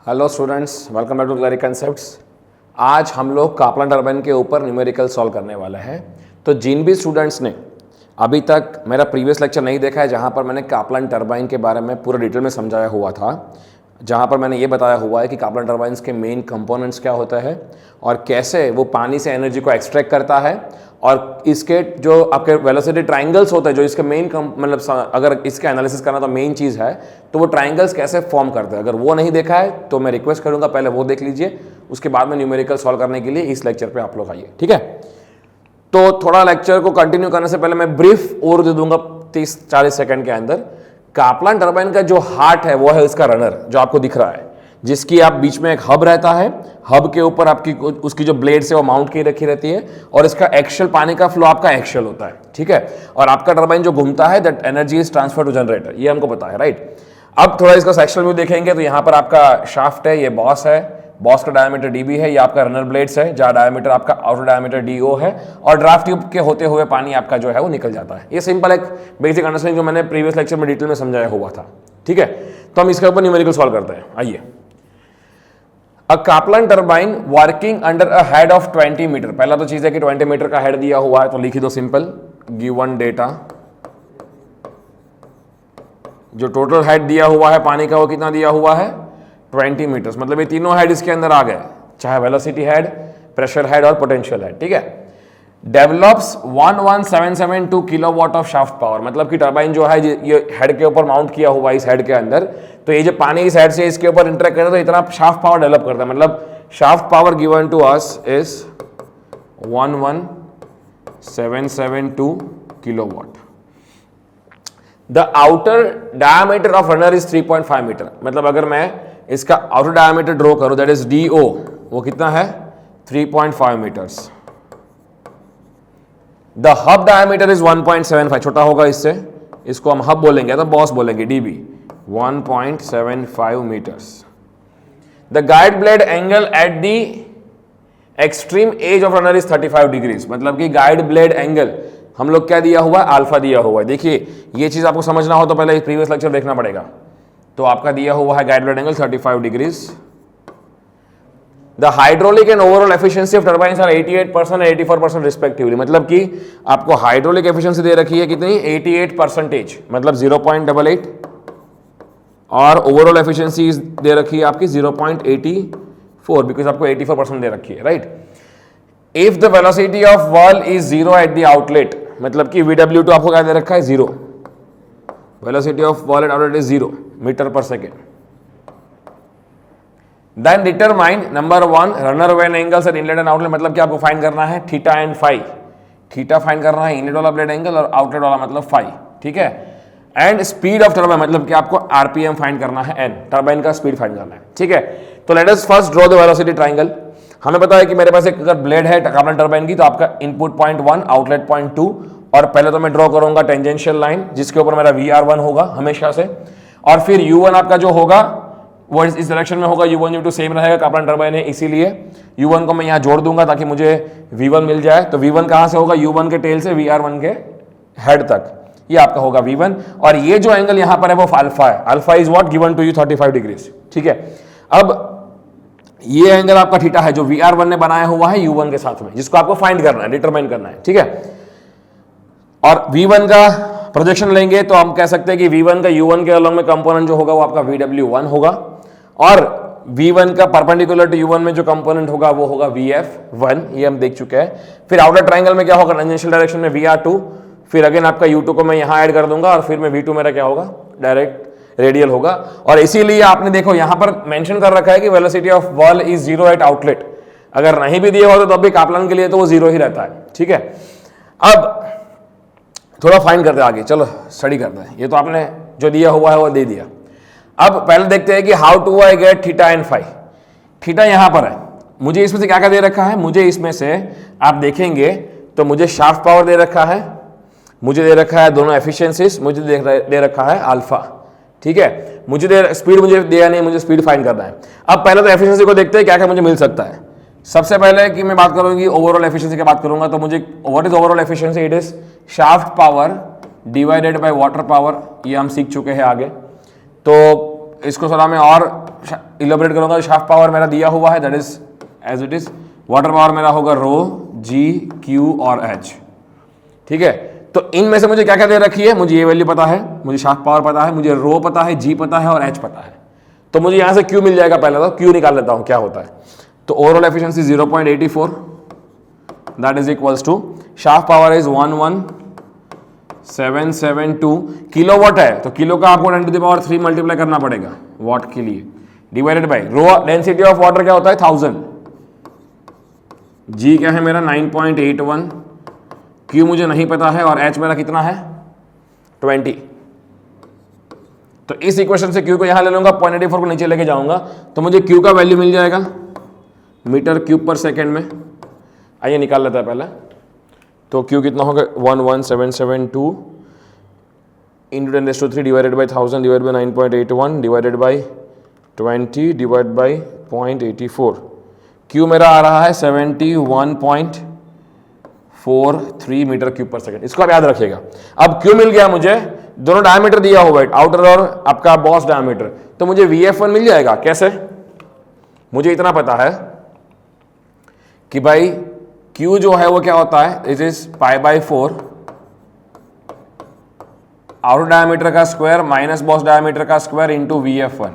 Hello students, welcome back to Claric concepts. आज हम लोग कापलान टर्बाइन के ऊपर न्यूमेरिकल सॉल्व करने वाले हैं। तो जिन भी स्टूडेंट्स ने अभी तक मेरा प्रीवियस लेक्चर नहीं देखा है, जहां पर मैंने कापलान टर्बाइन के बारे में पूरा डिटेल में समझाया हुआ था, जहां पर मैंने ये बताया हुआ है कि कापलान टर्बाइन्स के मेन कंपोनेंट्स क्या होता है और कैसे वो पानी से एनर्जी को एक्सट्रैक्ट करता है, और इसके जो आपके वेलोसिटी ट्राइंगल्स होते हैं, जो इसके मेन मतलब अगर इसके एनालिसिस करना तो मेन चीज़ है, तो वो ट्राइंगल्स कैसे फॉर्म करते हैं। अगर वो नहीं देखा है तो मैं रिक्वेस्ट करूंगा पहले वो देख लीजिए, उसके बाद में न्यूमेरिकल सॉल्व करने के लिए इस लेक्चर पे आप लोग आइए, ठीक है। तो थोड़ा लेक्चर को कंटिन्यू करने से पहले मैं ब्रीफ ओवर दे दूंगा 30-40 सेकंड के अंदर। कापलान टर्बाइन का जो हार्ट है वो है इसका रनर, जो आपको दिख रहा है, जिसकी आप बीच में एक हब रहता है, हब के ऊपर आपकी उसकी जो ब्लेड्स है वो माउंट की रखी रहती है, और इसका एक्शियल पानी का फ्लो आपका एक्शियल होता है, ठीक है। और आपका टर्बाइन जो घूमता है, that energy is transfer to generator, ये हमको पता है, राइट। अब थोड़ा इसका सेक्शनल व्यू देखेंगे तो यहाँ पर आपका शाफ्ट है, ये बॉस है, बॉस का डायमीटर dB है, ये आपका रनर ब्लेड्स है जहाँ डायमीटर आपका आउटर डायमीटर DO है, और ड्राफ्ट ट्यूब के होते हुए पानी आपका जो है वो निकल जाता है। ये सिंपल एक बेसिक अंडरस्टैंडिंग जो मैंने प्रीवियस लेक्चर में डिटेल में समझाया हुआ था, ठीक है। तो हम इसके ऊपर न्यूमेरिकल सॉल्व करते हैं, आइए। A Kaplan turbine working under a head of 20 metre. पहला तो चीज है कि 20 मीटर का हेड दिया हुआ है, तो लिखी दो सिंपल, गिवन डेटा। जो टोटल हेड दिया हुआ है पानी का वो कितना दिया हुआ है, 20 मीटर्स। मतलब ये तीनों हेड इसके अंदर आ गए, चाहे वेलोसिटी हेड, प्रेशर हेड और पोटेंशियल हेड, ठीक है। Develops 11772 kilowatt of shaft power. मतलब कि टर्बाइन जो है ये हेड के ऊपर माउंट किया हुआ है इस हेड के अंदर, तो ये जो पानी इस हेड से इसके ऊपर इंटरेक्ट करता है तो इतना शाफ्ट पावर डेवलप करता है। मतलब shaft power given to us is 11772 kilowatt. The outer diameter of runner is 3.5 metre. मतलब अगर मैं इसका आउटर डायमीटर ड्रॉ करूं, दैट इज DO, वो कितना है 3.5 metres. The hub diameter is 1.75, छोटा होगा इससे, इसको हम हब बोलेंगे तो बॉस बोलेंगे, DB 1.75 metres. The guide blade angle at the extreme edge of runner is 35 degrees. मतलब कि गाइड ब्लेड एंगल हम लोग क्या दिया हुआ है, अल्फा दिया हुआ है। देखिए ये चीज आपको समझना हो तो पहले प्रीवियस लेक्चर देखना पड़ेगा। तो आपका दिया हुआ है guide blade angle 35 degrees. The hydraulic and overall efficiency of turbines are 88% और 84% रिस्पेक्टिवली। मतलब कि आपको हाइड्रोलिक एफिशिएंसी दे रखी है कितनी, 88%, मतलब 0.88, और ओवरऑल एफिशिएंसी दे रखी है आपकी 0.84, बिकॉज आपको 84% दे रखी है, right. If the velocity of whirl is 0 at the outlet, मतलब कि VW2 आपको क्या दे रखा है, 0। Velocity of whirl at outlet is 0 metre per second. Then determine number 1 runner vane angles at inlet and outlet. मतलब कि आपको फाइंड करना है theta and phi. Theta find करना है इनलेट वाला ब्लेड एंगल, और आउटलेट वाला मतलब फाई, ठीक है। एंड स्पीड ऑफ टर्बाइन, मतलब कि आपको RPM फाइंड करना है, N टर्बाइन का स्पीड फाइंड करना है, ठीक है। तो let us first draw the velocity triangle. हमें पता है कि मेरे पास एक अगर ब्लेड है कापलान टर्बाइन की, तो आपका इनपुट पॉइंट 1, आउटलेट पॉइंट 2, और पहले तो मैं ड्रॉ करूंगा टेंजेंशियल लाइन जिसके ऊपर मेरा VR1 होगा हमेशा से, और फिर U1 आपका जो होगा वो इस डायरेक्शन में होगा, U1 U2 सेम रहेगा, कापलान टर्बाइन है इसीलिए U1 को मैं यहाँ जोड़ दूंगा ताकि मुझे V1 मिल जाए। तो V1 कहां से होगा, U1 के टेल से VR1 के हेड तक, ये आपका होगा V1। और ये जो एंगल यहां पर है वो अल्फा है। Alpha is what, given to you 35 degrees, ठीक है। अब ये एंगल आपका थीटा है जो VR1 ने बनाया हुआ है U1 के साथ में, जिसको आपको फाइंड करना है, डिटरमाइन करना है, ठीक है। और V1 का प्रोजेक्शन लेंगे तो हम कह सकते हैं कि V1 का U1 के अलॉन्ग में कंपोनेंट जो होगा वो आपका VW1 होगा, और V1 का परपेंडिकुलर टू U1 में जो कंपोनेंट होगा वो होगा VF1, ये हम देख चुके हैं। फिर आउटर ट्रायंगल में क्या होगा, टेंजेंशियल डायरेक्शन में VR2, फिर अगेन आपका U2 को मैं यहां ऐड कर दूंगा, और फिर मैं V2 मेरा क्या होगा, डायरेक्ट रेडियल होगा। और इसीलिए आपने देखो यहां पर मेंशन कर रखा है कि velocity of whirl is 0 eight outlet. अगर नहीं भी दिया हो तो भी कापलान के लिए तो वो 0 ही रहता है, ठीक है। अब थोड़ा फाइन करते हैं आगे, चलो स्टडी करते हैं। ये तो आपने जो दिया हुआ है वो दे दिया। अब पहले देखते हैं कि how to I get theta and phi. Theta यहां पर है, मुझे इसमें से क्या क्या दे रखा है, मुझे इसमें से आप देखेंगे तो मुझे शाफ्ट पावर दे रखा है, मुझे दे रखा है दोनों एफिशिएंसीज, मुझे दे रखा है अल्फा, ठीक है। मुझे स्पीड मुझे दिया नहीं, मुझे स्पीड फाइंड करना है। अब पहले तो एफिशिएंसी को देखते हैं क्या क्या मुझे मिल सकता है। सबसे पहले कि मैं बात करूंगी ओवरऑल एफिशिएंसी की बात करूंगा, तो मुझे what is overall efficiency, it is shaft power divided by water power, ये हम सीख चुके हैं आगे। तो इसको थोड़ा मैं और इलेबोरेट करूंगा। शाफ्ट पावर मेरा दिया हुआ है, that is as it is. Water power मेरा होगा रो, जी, क्यू और एच। ठीक है, तो इनमें से मुझे क्या क्या दे रखी है, मुझे ये वैल्यू पता है, मुझे शाफ्ट पावर पता है, मुझे रो पता है, जी पता है और एच पता है। तो मुझे यहां से क्यू मिल जाएगा। पहले तो क्यू निकाल लेता हूं क्या होता है। तो overall efficiency 0.84, that is equals to shaft power is 11772 kilowatt है, तो किलो का आपको 10⁻³ मल्टीप्लाई करना पड़ेगा वाट के लिए, divided by rho density of water क्या होता है 1000, जी क्या है मेरा 9.81, क्यू मुझे नहीं पता है और एच मेरा कितना है 20। तो इस इक्वेशन से क्यू को यहां ले लूंगा, 0.84 को नीचे लेके जाऊंगा तो मुझे क्यू का वैल्यू मिल जाएगा मीटर क्यूब पर सेकेंड में। आइए निकाल लेता है पहले। तो क्यू कितना होगा 11772 into 10⁻³ divided by 1000 divide by 9.81 divided by 20 divide by 0.84। Q मेरा आ रहा है 71.43 मीटर क्यूब पर सेकेंड। इसको आप याद रखिएगा। अब क्यू मिल गया मुझे, दोनों डायमीटर दिया हुआ है, आउटर और आपका बॉस डायमीटर, तो मुझे VF1 मिल जाएगा। कैसे? मुझे इतना पता है कि भाई Q जो है वो क्या होता है, इट इज π/4 आउटर डायमीटर का स्क्वायर माइनस बॉस डायमीटर का स्क्वायर इंटू VF1।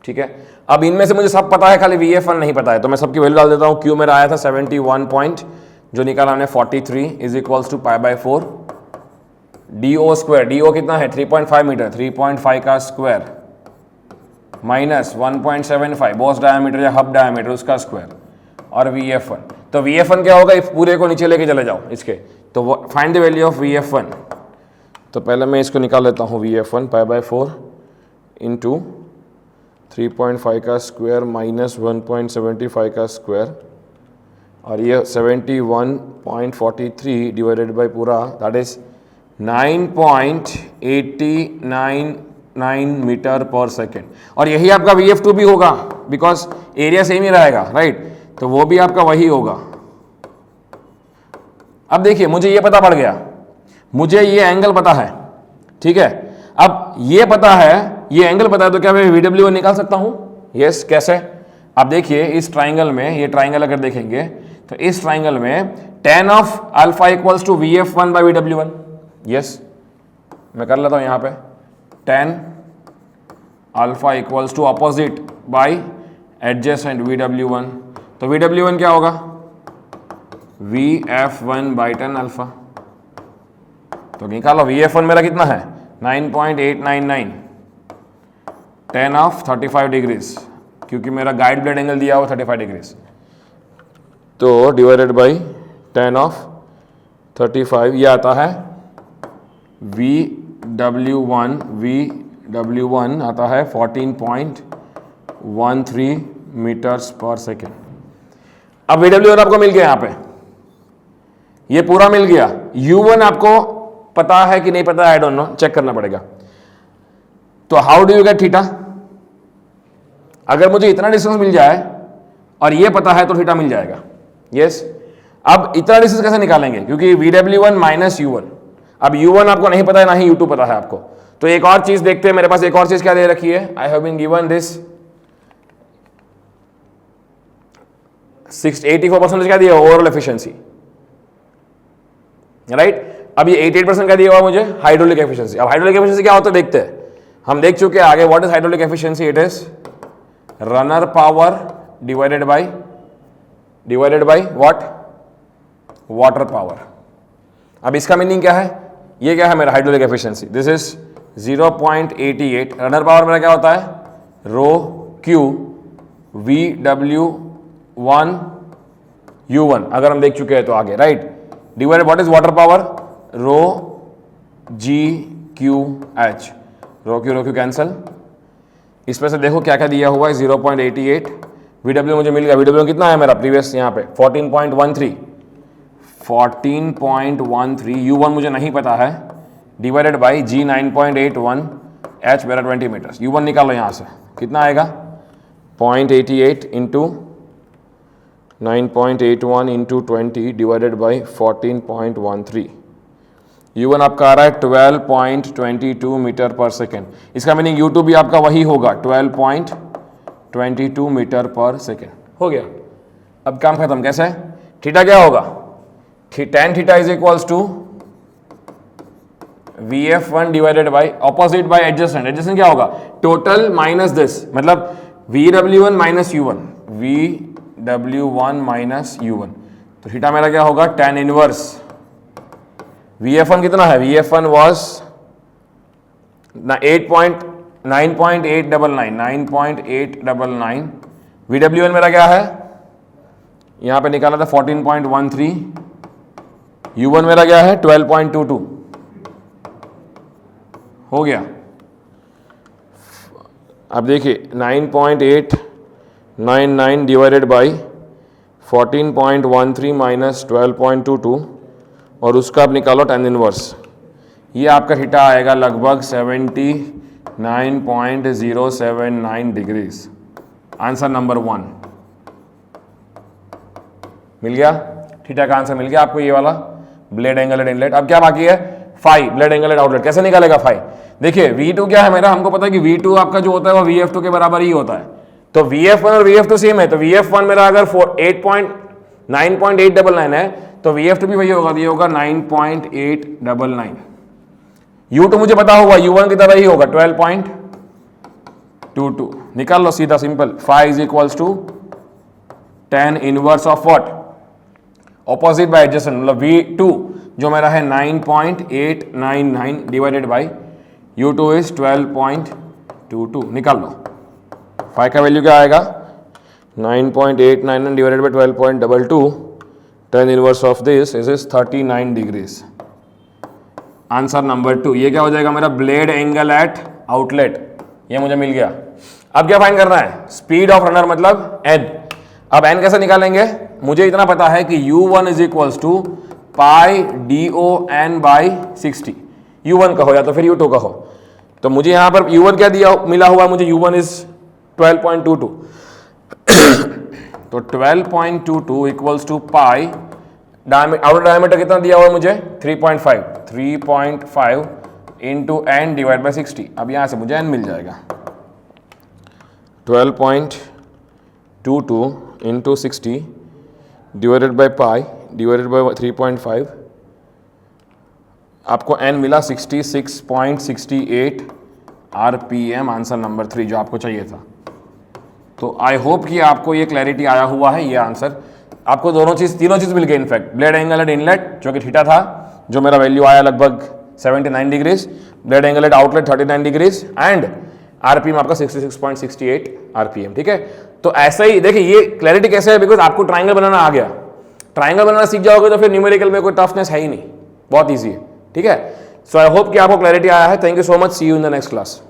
ठीक है, अब इनमें से मुझे सब पता है, खाली VF1 नहीं पता है, तो मैं सबकी वैल्यू डाल देता हूं। Q मेरा आया था 71 पॉइंट, जो निकाला हमने 43 is equals to π/4 DO square. DO कितना है 3.5 मीटर, 3.5 का स्क्वायर माइनस 1.75 बॉस डायमीटर या हब डायमीटर उसका स्क्वायर और VF1। तो VF1 क्या होगा, इस पूरे को नीचे लेके चले जाओ इसके, तो find the value of VF1। तो पहले मैं इसको निकाल लेता हूँ VF1 π/4 इंटू 3.5 का स्क्वायर माइनस 1.75 का स्क्वायर और ये 71.43 डिवाइडेड बाई पूरा, that is 9.899 metre per second. और यही आपका VF2 भी होगा, बिकॉज एरिया सेम ही रहेगा, राइट? तो वो भी आपका वही होगा। अब देखिए, मुझे ये पता पड़ गया, मुझे ये एंगल पता है, ठीक है। अब ये पता है, ये एंगल पता है, तो क्या मैं VW1 निकाल सकता हूं? यस, कैसे? अब देखिए इस ट्राइंगल में, ये ट्राइंगल अगर देखेंगे तो इस ट्राइंगल में tan of alpha equals to VF1 by VW1। Yes, मैं कर लेता हूं यहां पे, tan alpha equals to opposite by adjacent VW1। तो VW1 क्या होगा VF1 बाई tan अल्फा। तो निकालो VF1 मेरा कितना है 9.899 tan ऑफ 35 डिग्रीज, क्योंकि मेरा गाइड ब्लेड एंगल दिया हुआ 35 डिग्रीज, तो डिवाइडेड बाई tan ऑफ 35, ये आता है VW1 आता है 14.13 मीटर्स पर सेकेंड। अब VW1 आपको मिल गया, यहां पे ये पूरा मिल गया। U1 आपको पता है कि नहीं पता, आई डोंट नो, चेक करना पड़ेगा। तो how do you get theta? अगर मुझे इतना डिस्टेंस मिल जाए और ये पता है तो थीटा मिल जाएगा। यस, अब इतना डिस्टेंस कैसे निकालेंगे, क्योंकि VW1 माइनस U1। अब U1 आपको नहीं पता है, ना ही U2 पता है आपको। तो एक और चीज देखते हैं, मेरे पास एक और चीज क्या दे रखी है, I have been given this 84% क्या दिया ओवरऑल एफिशिएंसी, राइट? अब ये 88% का दिया हुआ मुझे हाइड्रोलिक एफिशिएंसी। अब हाइड्रोलिक एफिशिएंसी क्या होता है देखते हैं, हम देख चुके हैं आगे। What is hydraulic efficiency? It is runner power divided by what, water power. अब इसका मीनिंग क्या है, ये क्या है मेरा hydraulic efficiency, this is 0.88। Runner power मेरा क्या होता है रो क्यू VW1 U1, अगर हम देख चुके हैं तो आगे, right? Divided what is water power rho GQH, rho Q cancel. इसमें से देखो क्या क्या दिया हुआ है, 0.88 VW मुझे मिल गया। VW कितना है मेरा प्रीवियस यहाँ पे 14.13 U1 मुझे नहीं पता है, डिवाइडेड बाई G 9.81 H मेरा 20 मीटर। U1 निकालो यहाँ से, कितना आएगा 0.88 into 9.81 into 20 divided by 14.13। u1 आपका आ रहा है 12.22 मीटर पर सेकेंड। इसका मीनिंग u2 भी आपका वही होगा 12.22 मीटर पर सेकेंड। हो गया, अब काम खत्म। कैसे? थीटा क्या होगा? tan theta is equals to VF1 divided by opposite by adjacent. Adjacent क्या होगा? टोटल माइनस दिस, मतलब VW1 minus U1, VW1 minus U1। तो थीटा मेरा क्या होगा? tan इनवर्स VF1 कितना है? VF1 was 9.899। VW1 मेरा क्या है? यहां पे निकाला था 14.13। U1 मेरा क्या है? 12.22। हो गया। अब देखिए 9.899 डिवाइडेड बाई 14.13 माइनस 12.22 और उसका अब निकालो tan इनवर्स। ये आपका थीटा आएगा लगभग 79.079 डिग्रीज। आंसर नंबर 1 मिल गया। थीटा का आंसर मिल गया आपको, ये वाला ब्लेड एंगल एट इनलेट। अब क्या बाकी है? Phi, blade angle at outlet. कैसे निकालेगा फाई? देखिए V2 क्या है मेरा, हमको पता है कि V2 आपका जो होता है वो VF2 के बराबर ही होता है। तो VF1 और VF2 सेम है, तो VF1 मेरा अगर 9.899 है तो VF2 भी वही होगा, ये होगा 9.899। U2 मुझे पता होगा U1 की तरह ही होगा 12.22। निकाल लो सीधा simple. Phi is equals to tan inverse of what? Opposite by adjacent, मतलब V2 जो मेरा है 9.899 डिवाइडेड बाई U2 इज 12.22। निकाल लो। फाई का वैल्यू क्या आएगा? 9.899 divided by 12.22। tan inverse of this is 39 degrees. Answer number 2। ये क्या हो जाएगा मेरा? Blade angle at outlet. ये मुझे मिल गया। अब क्या फाइंड करना है? स्पीड ऑफ रनर मतलब n। अब n कैसे निकालेंगे? मुझे इतना पता है कि U1 is equals to pi DON by 60। U1 कहो या तो फिर U2 कहो। तो मुझे यहां पर U1 क्या दिया मिला हुआ? मुझे U1 इज 12.22। तो 12.22 equals to pi, outer diameter कितना दिया हुआ मुझे? 3.5 इंटू n डिवाइड बाई 60। अब यहां से मुझे n मिल जाएगा 12.22 into 60 divided by pi divided by 3.5। आपको n मिला 66.68 RPM। आंसर नंबर 3 जो आपको चाहिए था। तो आई होप कि आपको ये क्लैरिटी आया हुआ है। ये आंसर आपको तीनों चीज मिल गई। In fact blade angle eight inlet जो कि थीटा था, जो मेरा वैल्यू आया लगभग 79 degrees, blade angle at outlet 39 degrees and RPM आपका 66.68 आरपीएम। ठीक है, तो ऐसा ही देखिए ये क्लैरिटी कैसे है, बिकॉज आपको ट्राइंगल बनाना आ गया। ट्राइंगल बनाना सीख जाओगे तो फिर न्यूमेरिकल में कोई टफनेस है ही नहीं, बहुत ईजी है। ठीक है, सो आई होप कि आपको क्लैरिटी आया है। Thank you so much, see you in the next class.